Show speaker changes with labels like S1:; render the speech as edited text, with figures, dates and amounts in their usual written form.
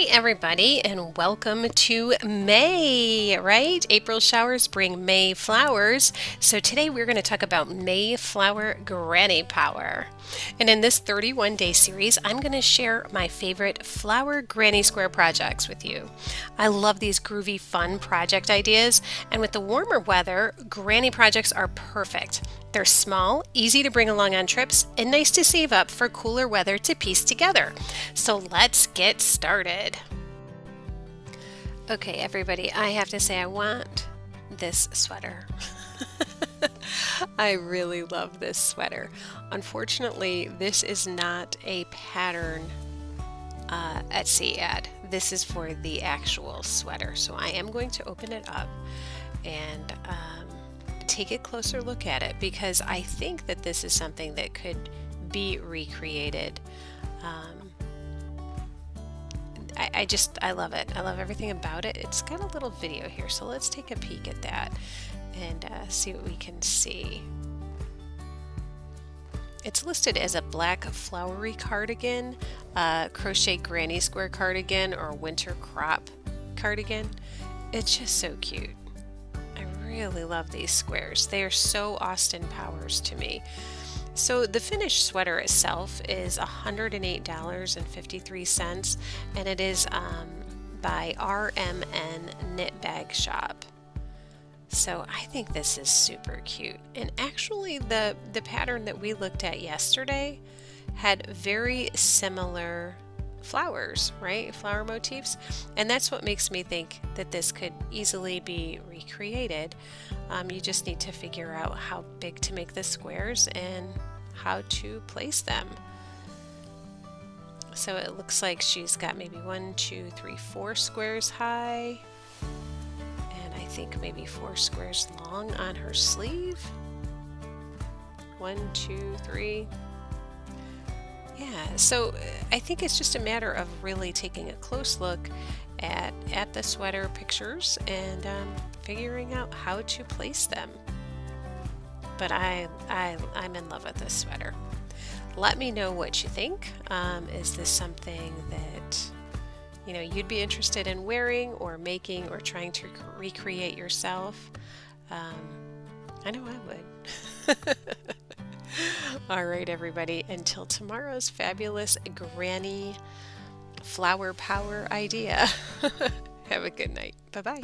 S1: Hi, everybody, and welcome to May, right? April showers bring May flowers. So today we're going to talk about Mayflower Granny Power. And in this 31-day series, I'm going to share my favorite flower granny square projects with you. I love these groovy, fun project ideas, and with the warmer weather, granny projects are perfect. They're small, easy to bring along on trips, and nice to save up for cooler weather to piece together. So let's get started. Okay, everybody, I have to say I want this sweater. I really love this sweater. Unfortunately, this is not a pattern Etsy ad. This is for the actual sweater. So I am going to open it up and take a closer look at it because I think that this is something that could be recreated. I love it. I love everything about it. It's got a little video here, so let's take a peek at that and see what we can see. It's listed as a black flowery cardigan, crochet granny square cardigan, or winter crop cardigan. It's just so cute. I really love these squares. They are so Austin Powers to me. So the finished sweater itself is $108.53, and it is by RMN Knit Bag Shop. So I think this is super cute. And actually the pattern that we looked at yesterday had very similar flowers, right? Flower motifs. And that's what makes me think that this could easily be recreated. You just need to figure out how big to make the squares and how to place them. So it looks like she's got maybe 1, 2, 3, 4 squares high. And I think maybe 4 squares long on her sleeve. 1, 2, 3. Yeah, so I think it's just a matter of really taking a close look at the sweater pictures and figuring out how to place them. But I'm in love with this sweater. Let me know what you think. Is this something that you'd be interested in wearing or making or trying to recreate yourself? I know I would. All right, everybody, until tomorrow's fabulous granny flower power idea. Have a good night. Bye-bye.